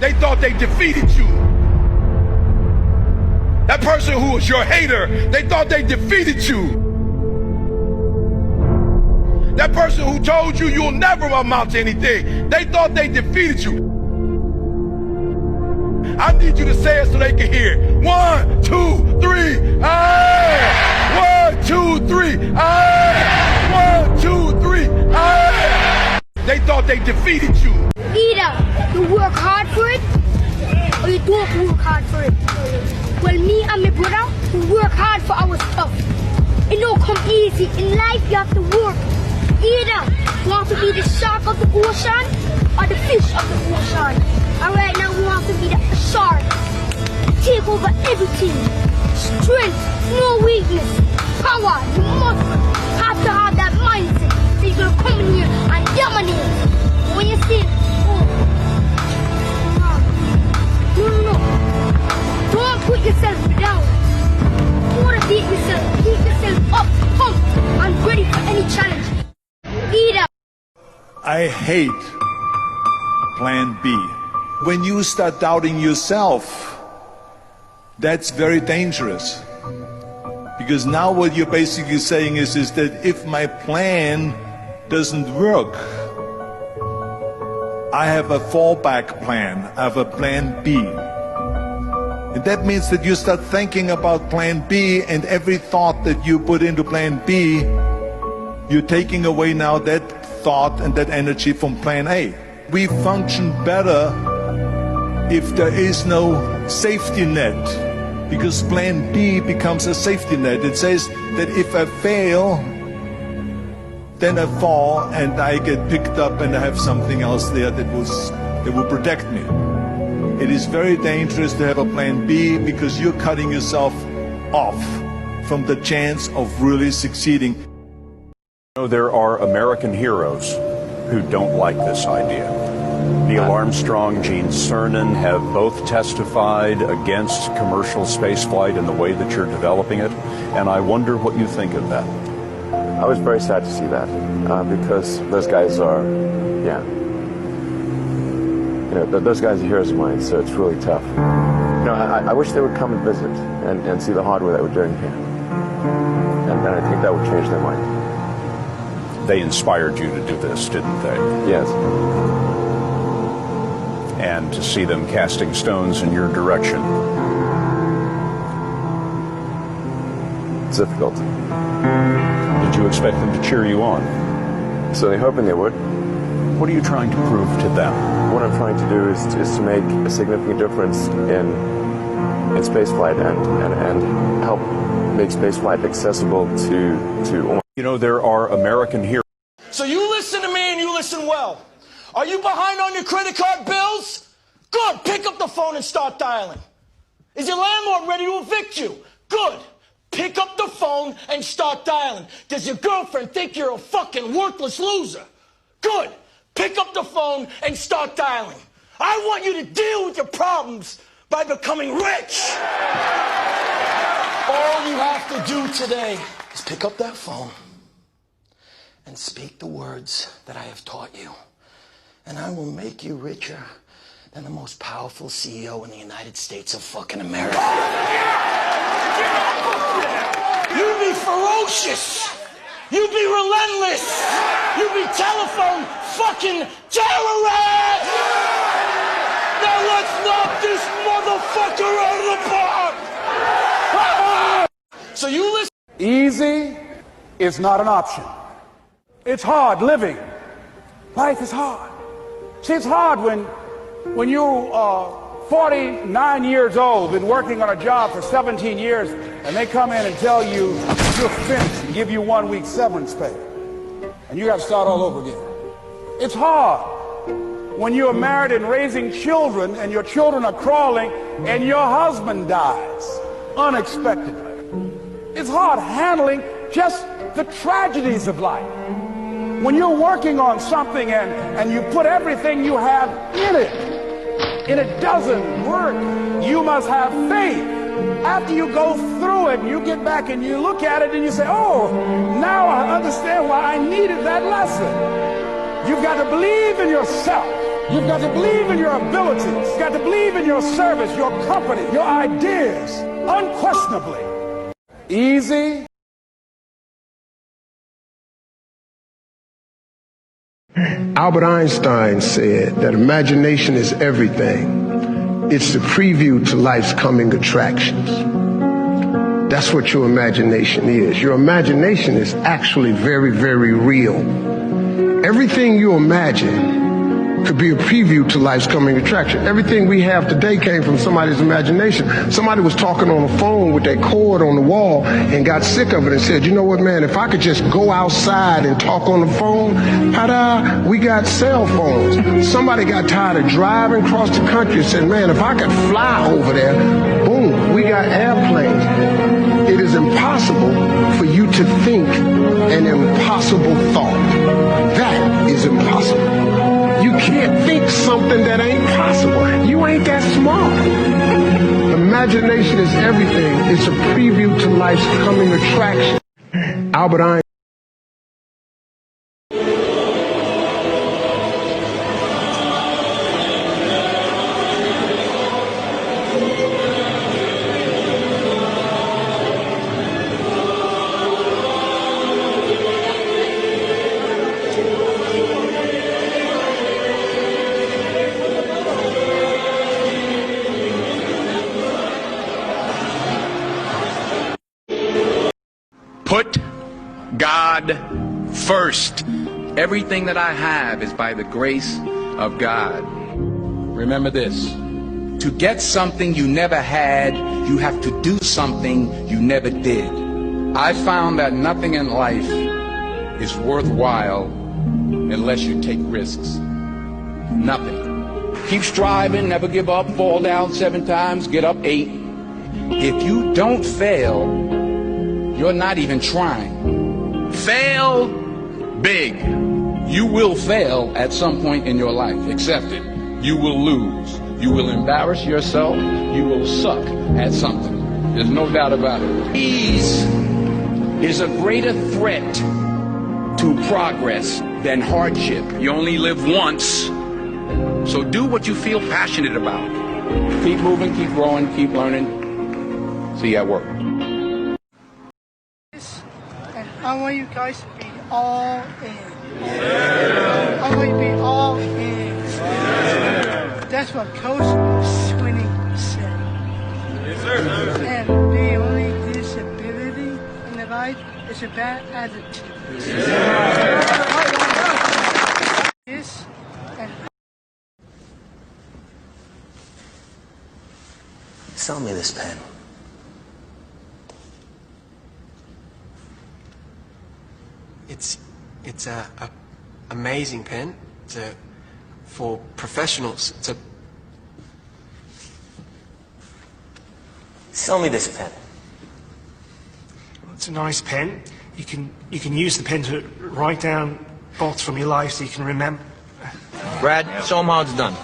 they thought they defeated you. That person who was your hater, they thought they defeated you. That person who told you you'll never amount to anything, they thought they defeated you. I need you to say it so they can hear. 1, 2, 3, aye! 1, 2, 3, aye! 1, 2, 3, aye! They thought they defeated you. Either you work hard for it, or you don't work hard for it. Well, me and my brother, we work hard for our stuff. It don't come easy. In life, you have to work. Either you want to be the shark of the ocean, or the fish of the ocean. And right now, we want to be the shark. Take over everything. Strength, no weakness. Power, you must have to have that mindset. So you're going to come in here and dominate. When you say, no. Don't put yourself down. Motivate yourself. Keep yourself up, pumped, and ready for any challenge. Either. I hate plan B. When you start doubting yourself, that's very dangerous. Because now what you're basically saying is that if my plan doesn't work, I have a fallback plan. I have a plan B. And that means that you start thinking about plan B, and every thought that you put into plan B, you're taking away now that thought and that energy from plan A. We function better if there is no safety net, because plan B becomes a safety net. It says that if I fail, then I fall and I get picked up and I have something else there that will protect me. It is very dangerous to have a plan B, because you're cutting yourself off from the chance of really succeeding. There are American heroes who don't like this idea. Neil Armstrong, Gene Cernan have both testified against commercial spaceflight and the way that you're developing it, and I wonder what you think of that. I was very sad to see that, because those guys are, those guys are heroes of mine, so it's really tough. I wish they would come and visit and see the hardware that we're doing here. And then I think that would change their mind. They inspired you to do this, didn't they? Yes. And to see them casting stones in your direction. It's difficult. Did you expect them to cheer you on? Certainly hoping they would. What are you trying to prove to them? What I'm trying to do is to make a significant difference in spaceflight and help make spaceflight accessible to all. There are American heroes. So you listen to me and you listen well. Are you behind on your credit card bills? Good. Pick up the phone and start dialing. Is your landlord ready to evict you? Good. Pick up the phone and start dialing. Does your girlfriend think you're a fucking worthless loser? Good. Pick up the phone and start dialing. I want you to deal with your problems by becoming rich. All you have to do today is pick up that phone and speak the words that I have taught you. And I will make you richer than the most powerful CEO in the United States of fucking America. You be ferocious. You be relentless. You be telephone fucking terrorist. Now let's knock this motherfucker out of the park. So you listen. Easy is not an option. It's hard living. Life is hard. See, it's hard when you are 49 years old, been working on a job for 17 years, and they come in and tell you you're finished and give you 1 week severance pay. And you got to start all over again. It's hard when you're married and raising children and your children are crawling and your husband dies unexpectedly. It's hard handling just the tragedies of life. When you're working on something and you put everything you have in it, and it doesn't work, you must have faith. After you go through it, you get back and you look at it and you say, oh, now I understand why I needed that lesson. You've got to believe in yourself. You've got to believe in your abilities. You've got to believe in your service, your company, your ideas, unquestionably. Easy. Albert Einstein said that imagination is everything. It's the preview to life's coming attractions. That's what your imagination is. Your imagination is actually very, very real. Everything you imagine could be a preview to life's coming attraction. Everything we have today came from somebody's imagination. Somebody was talking on the phone with their cord on the wall and got sick of it and said, you know what, man, if I could just go outside and talk on the phone, ta-da, we got cell phones. Somebody got tired of driving across the country and said, man, if I could fly over there, boom, we got airplanes. It is impossible for you to think an impossible thought. That is impossible. You can't think something that ain't possible. You ain't that smart. Imagination is everything. It's a preview to life's coming attraction. Albert Einstein. Put God first. Everything that I have is by the grace of God. Remember this. To get something you never had, you have to do something you never did. I found that nothing in life is worthwhile unless you take risks. Nothing. Keep striving, never give up, fall down 7 times, get up 8. If you don't fail, you're not even trying. Fail big. You will fail at some point in your life. Accept it. You will lose. You will embarrass yourself. You will suck at something. There's no doubt about it. Ease is a greater threat to progress than hardship. You only live once, so do what you feel passionate about. Keep moving, keep growing, keep learning. See you at work. And I want you guys to be all in. Yeah. I want you to be all in. Yeah. That's what Coach Swinney said. Yes, sir. And the only disability in the life is a bad attitude. Yeah. This and sell me this pen. It's a amazing pen. It's for professionals. Sell me this pen. It's a nice pen. You can use the pen to write down thoughts from your life so you can remember. Brad, show him how it's done.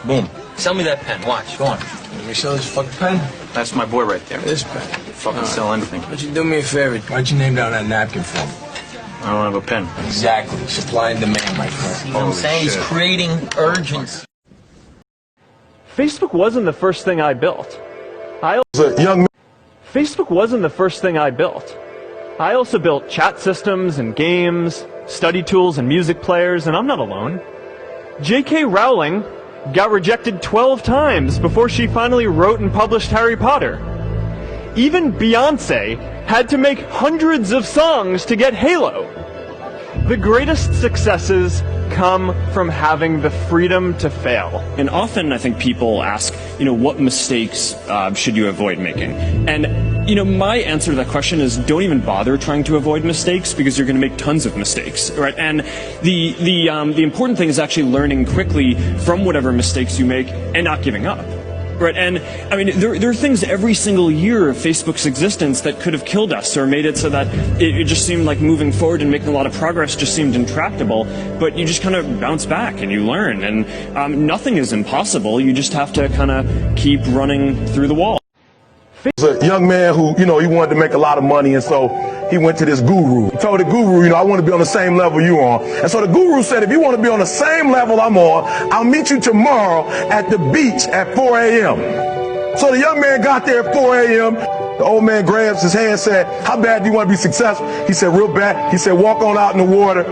Boom. Sell me that pen. Watch. Go on. Let me sell this fucking pen. That's my boy right there. This pen. Fucking sell anything. Why don't you do me a favor? Why'd you name down that napkin for me? I don't have a pen. Exactly. Supply and demand, my friend. You know what I'm saying? He's creating urgency. Facebook wasn't the first thing I built. Facebook wasn't the first thing I built. I also built chat systems and games, study tools and music players, and I'm not alone. J.K. Rowling got rejected 12 times before she finally wrote and published Harry Potter. Even Beyoncé had to make hundreds of songs to get Halo. The greatest successes come from having the freedom to fail. And often I think people ask, what mistakes should you avoid making? And, my answer to that question is don't even bother trying to avoid mistakes because you're going to make tons of mistakes, right? And the important thing is actually learning quickly from whatever mistakes you make and not giving up. Right, and I mean, there are things every single year of Facebook's existence that could have killed us or made it so that it just seemed like moving forward and making a lot of progress just seemed intractable, but you just kind of bounce back and you learn, and nothing is impossible, you just have to kind of keep running through the wall. A young man who, he wanted to make a lot of money, and so he went to this guru. He told the guru, I want to be on the same level you on. And so the guru said, if you want to be on the same level I'm on, I'll meet you tomorrow at the beach at 4 a.m. So the young man got there at 4 a.m. The old man grabs his hand and said, how bad do you want to be successful? He said, real bad. He said, walk on out in the water.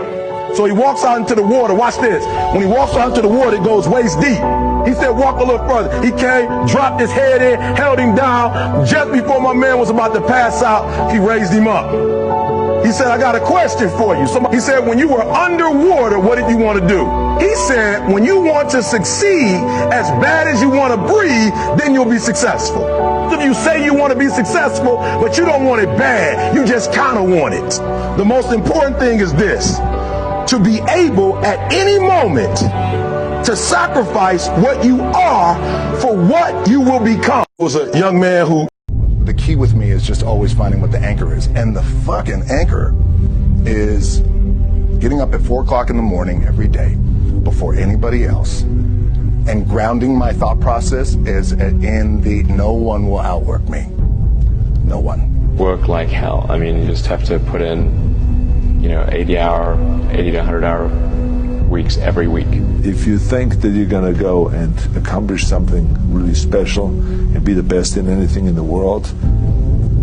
So he walks out into the water. Watch this. When he walks out into the water, it goes waist deep. He said, walk a little further. He came, dropped his head in, held him down. Just before my man was about to pass out, he raised him up. He said, I got a question for you. He said, when you were underwater, what did you want to do? He said, when you want to succeed as bad as you want to breathe, then you'll be successful. If you say you want to be successful, but you don't want it bad, you just kind of want it. The most important thing is this: to be able at any moment to sacrifice what you are for what you will become. It was a young man who... The key with me is just always finding what the anchor is. And the fucking anchor is getting up at 4 o'clock in the morning every day before anybody else and grounding my thought process is in the no one will outwork me. No one. Work like hell. I mean, you just have to put in 80 to 100 hour weeks every week. If you think that you're going to go and accomplish something really special and be the best in anything in the world,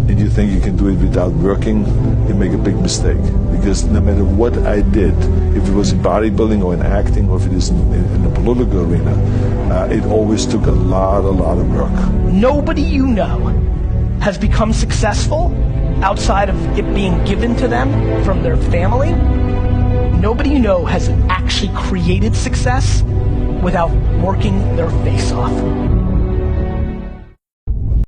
and you think you can do it without working, you make a big mistake. Because no matter what I did, if it was in bodybuilding or in acting or if it is in the political arena, it always took a lot of work. Nobody you know has become successful outside of it being given to them from their family. Nobody you know has actually created success without working their face off.